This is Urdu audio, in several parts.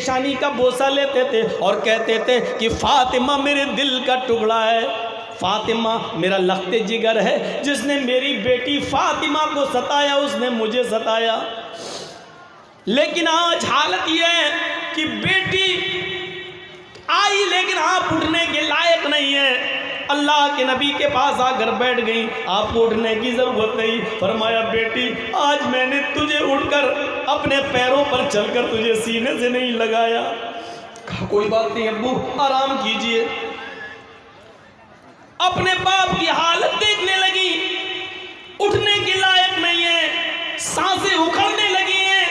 پیشانی کا بوسہ لیتے تھے اور کہتے تھے کہ فاطمہ میرے دل کا ٹکڑا ہے، فاطمہ میرا لخت جگر ہے، جس نے میری بیٹی فاطمہ کو ستایا اس نے مجھے ستایا۔ لیکن آج حالت یہ ہے کہ بیٹی آئی لیکن آپ اٹھنے کے لائق نہیں ہے۔ اللہ کے نبی کے پاس آ کر بیٹھ گئی، آپ کو اٹھنے کی ضرورت نہیں۔ فرمایا بیٹی آج میں نے تجھے اٹھ کر اپنے پیروں پر چل کر تجھے سینے سے نہیں لگایا۔ کہا کوئی بات نہیں ابو آرام کیجئے۔ اپنے باپ کی حالت دیکھنے لگی، اٹھنے کے لائق نہیں ہے، سانسیں اکھڑنے لگی ہیں،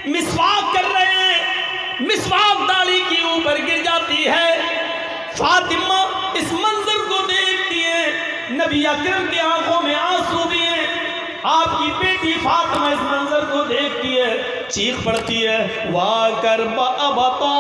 مسواک کر رہے ہیں، مسواک داڑھی کے اوپر گر جاتی ہے۔ فاطمہ اس منظر کو دیکھتی ہے، نبی اکرم کی آنکھوں میں آنسو بھی ہیں۔ آپ کی بیٹی فاطمہ اس منظر کو دیکھتی ہے، چیخ پڑتی ہے واہ کربا ابتا،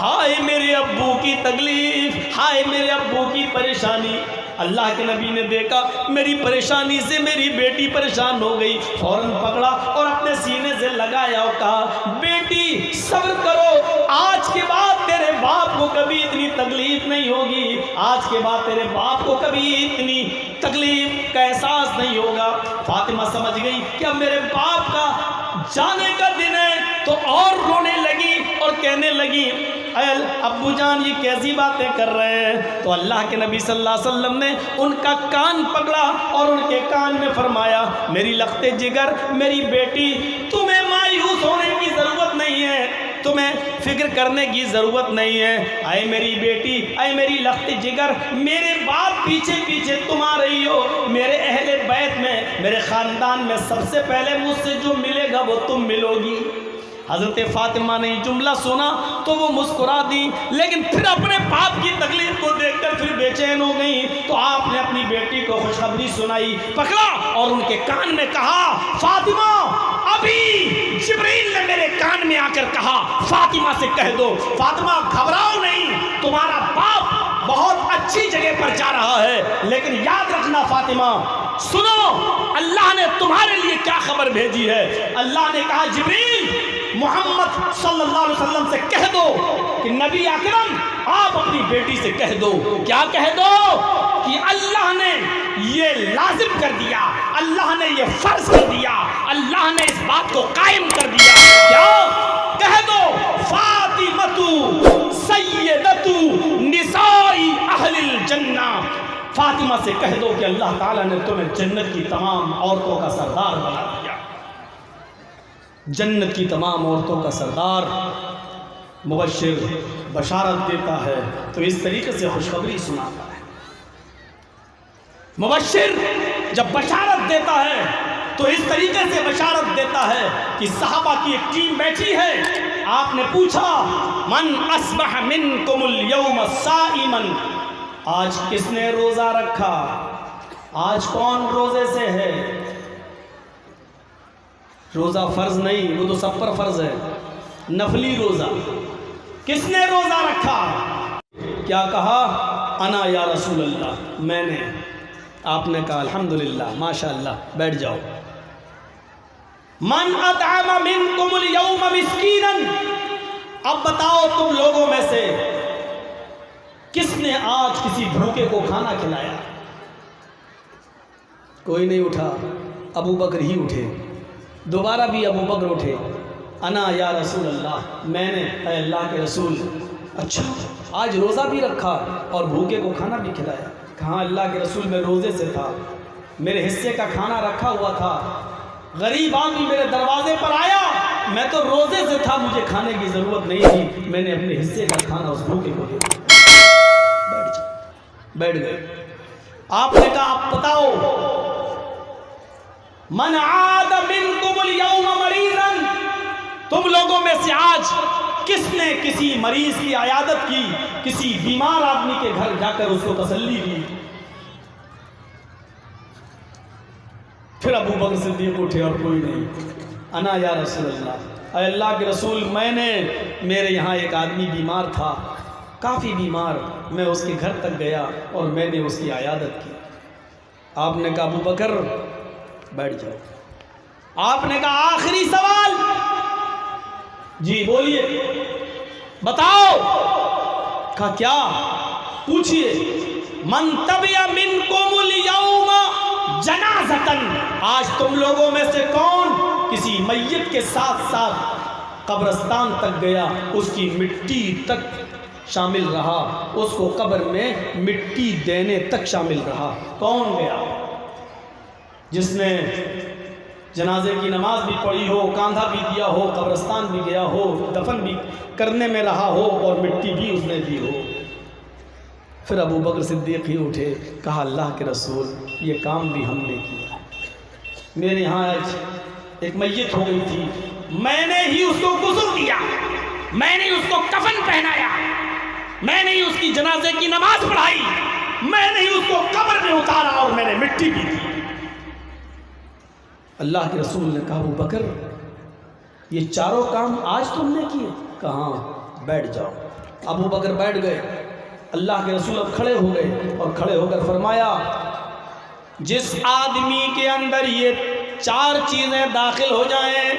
ہائے میرے ابو کی تکلیف، ہائے میرے ابو کی پریشانی۔ اللہ کے نبی نے دیکھا میری پریشانی سے میری بیٹی پریشان ہو گئی، فوراً پکڑا اور اپنے سینے سے لگایا اور کہا بیٹی صبر کرو، آج کے بعد تیرے باپ کو کبھی اتنی تکلیف نہیں ہوگی، آج کے بعد تیرے باپ کو کبھی اتنی تکلیف کا احساس نہیں ہوگا۔ فاطمہ سمجھ گئی کہ اب میرے باپ کا جانے کا دن ہے، تو اور رونے لگی اور کہنے لگی اے ابو جان یہ کیسی باتیں کر رہے ہیں؟ تو اللہ کے نبی صلی اللہ علیہ وسلم نے ان کا کان پکڑا اور ان کے کان میں فرمایا میری لخت جگر میری بیٹی، تمہیں مایوس ہونے کی ضرورت نہیں ہے، تمہیں فکر کرنے کی ضرورت نہیں ہے۔ اے میری بیٹی، اے میری لخت جگر، میرے باپ پیچھے پیچھے تم آ رہی ہو، میرے اہل بیت میں میرے خاندان میں سب سے پہلے مجھ سے جو ملے گا وہ تم ملو گی۔ حضرت فاطمہ نے یہ جملہ سنا تو وہ مسکرا دی، لیکن پھر اپنے باپ کی تکلیف کو دیکھ کر پھر بے چین ہو گئی، تو آپ نے اپنی بیٹی کو خوشخبری سنائی، پکڑا اور ان کے کان میں کہا فاطمہ ابھی جبریل نے میرے کان میں آ کر کہا فاطمہ سے کہہ دو، فاطمہ گھبراؤ نہیں، تمہارا باپ بہت اچھی جگہ پر جا رہا ہے، لیکن یاد رکھنا فاطمہ سنو اللہ نے تمہارے لیے کیا خبر بھیجی ہے۔ اللہ نے کہا جبریل محمد صلی اللہ علیہ وسلم سے کہہ دو کہ نبی اکرم آپ اپنی بیٹی سے کہہ دو، کیا کہہ دو کہ اللہ نے یہ لازم کر دیا، اللہ نے یہ فرض کر دیا، اللہ نے اس بات کو قائم کر دیا، کیا کہہ دو فاطمۃ سیدۃ نساء اہل الجنہ، فاطمہ سے کہہ دو کہ اللہ تعالیٰ نے تمہیں جنت کی تمام عورتوں کا سردار بنا دیا، جنت کی تمام عورتوں کا سردار۔ مبشر بشارت دیتا ہے تو اس طریقے سے خوشخبری سناتا ہے۔ مبشر جب بشارت دیتا ہے تو اس طریقے سے بشارت دیتا ہے کہ صحابہ کی ایک ٹیم بیٹھی ہے، آپ نے پوچھا من اصبح منکم اليوم صائما، آج کس نے روزہ رکھا، آج کون روزے سے ہے؟ روزہ فرض نہیں، وہ تو سب پر فرض ہے، نفلی روزہ۔ کس نے روزہ رکھا؟ کیا کہا؟ انا یا رسول اللہ، میں نے۔ آپ نے کہا الحمدللہ ماشاءاللہ بیٹھ جاؤ۔ من اطعم منکم اليوم مسکینا، اب بتاؤ تم لوگوں میں سے کس نے آج کسی بھوکے کو کھانا کھلایا؟ کوئی نہیں اٹھا، ابو بکر ہی اٹھے، دوبارہ بھی ابو بکر اٹھے، انا یا رسول اللہ، میں نے، اے اللہ کے رسول۔ اچھا آج روزہ بھی رکھا اور بھوکے کو کھانا بھی کھلایا؟ کہاں اللہ کے رسول میں روزے سے تھا، میرے حصے کا کھانا رکھا ہوا تھا، غریب آدمی میرے دروازے پر آیا، میں تو روزے سے تھا، مجھے کھانے کی ضرورت نہیں تھی، میں نے اپنے حصے کا کھانا اس بھوکے کو دے دیا۔ بیٹھ گئے۔ آپ نے کہا آپ بتاؤ من عاد منکم اليوم مریضا، تم لوگوں میں سے آج کس نے کسی مریض کی عیادت کی، کسی بیمار آدمی کے گھر جا کر اس کو تسلی دی؟ پھر ابو بکر صدیق اٹھے اور کوئی نہیں، انا یا رسول اللہ، اے اللہ کے رسول، میں نے، میرے یہاں ایک آدمی بیمار تھا، کافی بیمار، میں اس کے گھر تک گیا اور میں نے اس کی عیادت کی۔ آپ نے کہا ابو بکر بیٹھ جاؤ۔ آپ نے کہا آخری سوال، جی بولیے، بتاؤ، کہا کیا؟ پوچھئے، من تبع منکم الیوم جنازۃ، آج تم لوگوں میں سے کون کسی میت کے ساتھ ساتھ قبرستان تک گیا، اس کی مٹی تک شامل رہا، اس کو قبر میں مٹی دینے تک شامل رہا؟ کون گیا؟ جس نے جنازے کی نماز بھی پڑھی ہو، کاندھا بھی دیا ہو، قبرستان بھی گیا ہو، دفن بھی کرنے میں رہا ہو اور مٹی بھی اس نے دی ہو۔ پھر ابو بکر صدیق ہی اٹھے، کہا اللہ کے رسول یہ کام بھی ہم نے کیا، میرے یہاں ایک میت ہو گئی تھی، میں نے ہی اس کو غسل دیا، میں نے اس کو کفن پہنایا، میں نے ہی اس کی جنازے کی نماز پڑھائی، میں نے ہی اس کو قبر میں اتارا اور میں نے مٹی بھی دی۔ اللہ کے رسول نے کہا ابو بکر یہ چاروں کام آج تم نے کیے؟ کہاں؟ بیٹھ جاؤ۔ ابو بکر بیٹھ گئے۔ اللہ کے رسول اب کھڑے ہو گئے اور کھڑے ہو کر فرمایا جس آدمی کے اندر یہ چار چیزیں داخل ہو جائیں،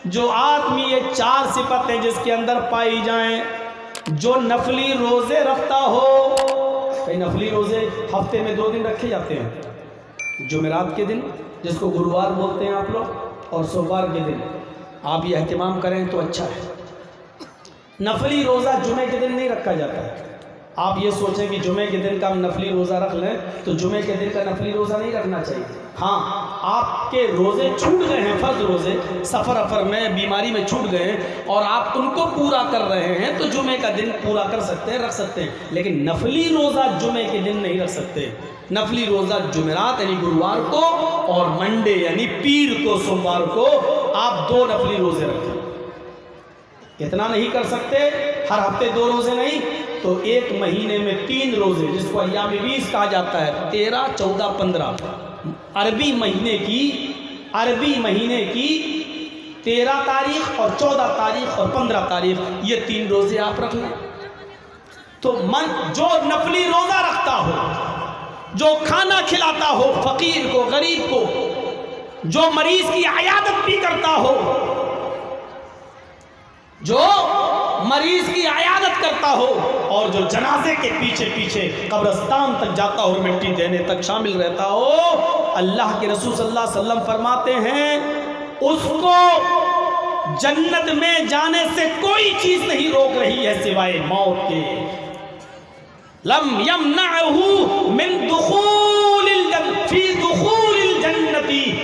جو آدمی یہ چار صفتیں جس کے اندر پائی جائیں، جو نفلی روزے رکھتا ہو، کئی نفلی روزے ہفتے میں 2 دن رکھے جاتے ہیں، جمعرات کے دن جس کو گروار بولتے ہیں آپ لوگ، اور سوموار کے دن، آپ یہ اہتمام کریں تو اچھا ہے۔ نفلی روزہ جمعے کے دن نہیں رکھا جاتا ہے۔ آپ یہ سوچیں کہ جمعے کے دن کا ہم نفلی روزہ رکھ لیں تو جمعے کے دن کا نفلی روزہ نہیں رکھنا چاہیے۔ ہاں آپ کے روزے چھوٹ گئے ہیں، فرض روزے سفر میں بیماری میں چھوٹ گئے ہیں اور آپ ان کو پورا کر رہے ہیں تو جمعے کا دن پورا کر سکتے ہیں، رکھ سکتے ہیں، لیکن نفلی روزہ جمعے کے دن نہیں رکھ سکتے۔ نفلی روزہ جمعرات یعنی گروار کو اور منڈے یعنی پیر کو، سوموار کو آپ 2 نفلی روزے رکھیں۔ اتنا نہیں کر سکتے، ہر ہفتے 2 روزے نہیں تو ایک مہینے میں 3 روزے، جس کو ایام 20 کہا جاتا ہے، 13، 14، 15 عربی مہینے کی 13 تاریخ اور 14 تاریخ اور 15 تاریخ، یہ 3 روزے آپ رکھ لیں۔ تو جو نفلی روزہ رکھتا ہو، جو کھانا کھلاتا ہو فقیر کو، غریب کو، جو مریض کی عیادت بھی کرتا ہو، جو مریض کی عیادت کرتا ہو اور جو جنازے کے پیچھے پیچھے قبرستان تک جاتا ہو اور مٹی دینے تک شامل رہتا ہو، اللہ کے رسول صلی اللہ علیہ وسلم فرماتے ہیں اس کو جنت میں جانے سے کوئی چیز نہیں روک رہی ہے سوائے موت کے۔ لم يمنعه من دخول الجنت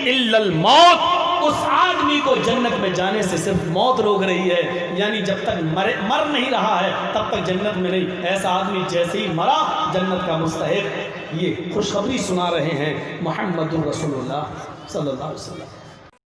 الا الموت، اس آدمی کو جنت میں جانے سے صرف موت روک رہی ہے، یعنی جب تک مر نہیں رہا ہے تب تک جنت میں نہیں۔ ایسا آدمی جیسے ہی مرا جنت کا مستحق۔ یہ خوشخبری سنا رہے ہیں محمد رسول اللہ صلی اللہ علیہ وسلم۔